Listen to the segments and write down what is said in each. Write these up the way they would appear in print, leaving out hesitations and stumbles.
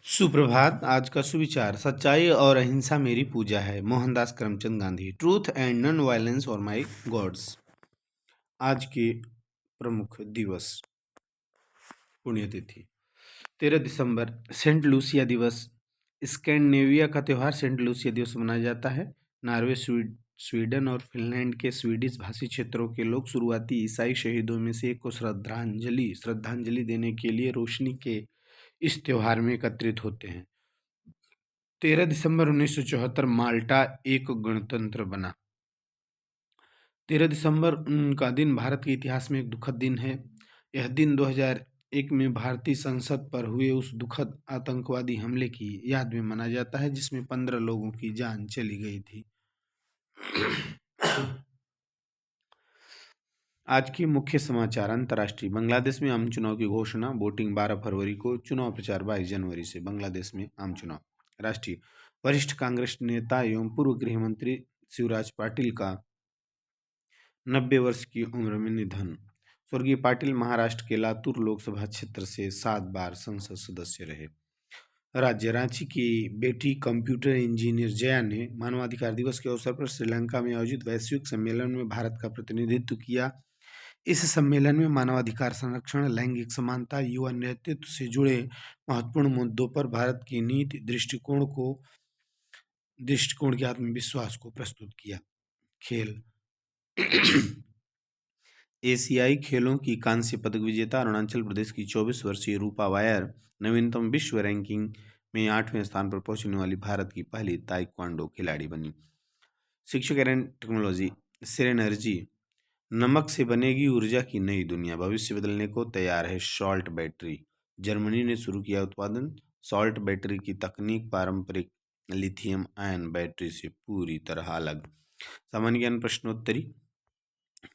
सुप्रभात। आज का सुविचार, सच्चाई और अहिंसा मेरी पूजा है। Mohandas Karamchand Gandhi. Truth and non violence और माई गॉड्स। आज के प्रमुख दिवस। पुण्यतिथि 13 दिसंबर, सेंट लूसिया दिवस। स्कैंडिनेविया का त्यौहार सेंट लूसिया दिवस मनाया जाता है। नॉर्वे, स्वीडन और फिनलैंड के स्वीडिश भाषी क्षेत्रों के लोग शुरुआती ईसाई शहीदों में से एक को श्रद्धांजलि देने के लिए रोशनी के इस त्योहार में एकत्रित होते हैं। 13 दिसंबर 1974 माल्टा एक गणतंत्र बना। 13 दिसंबर का दिन भारत के इतिहास में एक दुखद दिन है। यह दिन 2001 में भारतीय संसद पर हुए उस दुखद आतंकवादी हमले की याद में मनाया जाता है, जिसमें 15 लोगों की जान चली गई थी। आज के मुख्य समाचार। अंतर्राष्ट्रीय। बांग्लादेश में आम चुनाव की घोषणा। वोटिंग 12 फरवरी को। चुनाव प्रचार 22 जनवरी से। बांग्लादेश में आम चुनाव। राष्ट्रीय। वरिष्ठ कांग्रेस नेता एवं पूर्व गृह मंत्री शिवराज पाटिल का 90 वर्ष की उम्र में निधन। स्वर्गीय पाटिल महाराष्ट्र के लातूर लोकसभा क्षेत्र से 7 बार संसद सदस्य रहे। राज्य। रांची की बेटी कंप्यूटर इंजीनियर जया ने मानवाधिकार दिवस के अवसर पर श्रीलंका में आयोजित वैश्विक सम्मेलन में भारत का प्रतिनिधित्व किया। इस सम्मेलन में मानवाधिकार संरक्षण, लैंगिक समानता, युवा नेतृत्व से जुड़े महत्वपूर्ण मुद्दों पर भारत की नीति दृष्टिकोण के आत्मविश्वास को प्रस्तुत किया। खेल। एशियाई खेलों की कांस्य पदक विजेता अरुणाचल प्रदेश की 24 वर्षीय रूपा वायर नवीनतम विश्व रैंकिंग में 8वें स्थान पर पहुंचने वाली भारत की पहली ताइक्वांडो खिलाड़ी बनी। शिक्षक एंड टेक्नोलॉजी। सिरेनर्जी। नमक से बनेगी ऊर्जा की नई दुनिया, भविष्य बदलने को तैयार है सॉल्ट बैटरी। जर्मनी ने शुरू किया उत्पादन। सॉल्ट बैटरी की तकनीक पारंपरिक लिथियम आयन बैटरी से पूरी तरह अलग। सामान्य ज्ञान प्रश्नोत्तरी।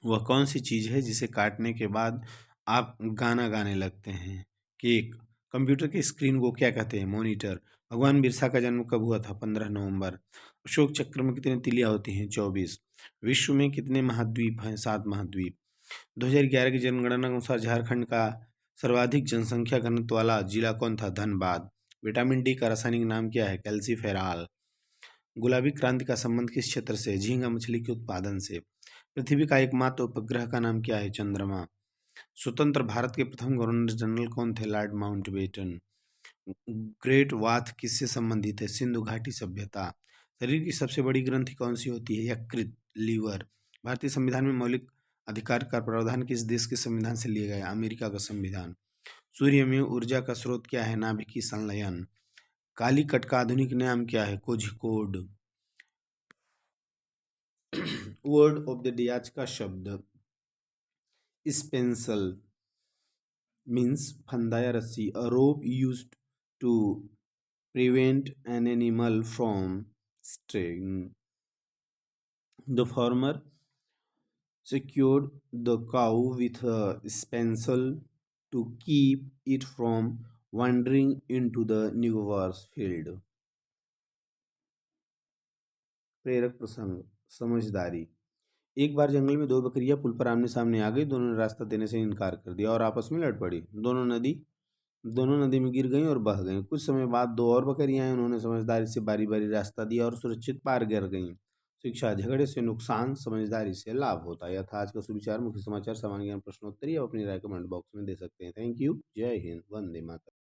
वह कौन सी चीज़ है जिसे काटने के बाद आप गाना गाने लगते हैं? केक। कंप्यूटर की स्क्रीन को क्या कहते हैं? मॉनिटर। भगवान बिरसा का जन्म कब हुआ था? 15 नवंबर। अशोक चक्र में कितनी तिलियां होती हैं? 24। विश्व में कितने महाद्वीप हैं? 7 महाद्वीप। 2011 की जनगणना के अनुसार झारखंड का सर्वाधिक जनसंख्या घनत्व वाला जिला कौन था? धनबाद। विटामिन डी का रासायनिक नाम क्या है? कैल्सीफेरॉल। गुलाबी क्रांति का संबंध किस क्षेत्र से? झींगा मछली के उत्पादन से। पृथ्वी का एकमात्र उपग्रह का नाम क्या है? चंद्रमा। स्वतंत्र भारत के प्रथम गवर्नर जनरल कौन थे? Lord Mountbatten. ग्रेट वाथ किससे संबंधित है? सिंधु घाटी सभ्यता। शरीर की सबसे बड़ी ग्रंथि कौन सी होती है? यकृत, लीवर। भारतीय संविधान में मौलिक अधिकार का प्रावधान किस देश के संविधान से लिया गया? अमेरिका का संविधान। सूर्य में ऊर्जा का स्रोत क्या है? नाभिकीय संलयन। कालीकट का आधुनिक नाम क्या है? Kozhikode. Word of the day. आज का शब्द स्पेंसल मीन्स फंदा या रस्सी, a rope used to prevent an animal from straying. The farmer secured the cow with a spancel to keep it from wandering into the neighbor's field. प्रेरक प्रसंग। समझदारी। एक बार जंगल में 2 बकरियां पुल पर आमने सामने आ गई। दोनों ने रास्ता देने से इनकार कर दिया और आपस में लड़ पड़ी। दोनों नदी में गिर गईं और बह गईं। कुछ समय बाद 2 और बकरियां आई। उन्होंने समझदारी से बारी बारी रास्ता दिया और सुरक्षित पार कर गईं। शिक्षा। झगड़े से नुकसान, समझदारी से लाभ होता है। यह था आज का सुविचार। मुख्य समाचार। सामान्य ज्ञान प्रश्नोत्तरी आप अपनी राय कमेंट बॉक्स में दे सकते हैं। Thank you. जय हिंद। वंदे मातरम।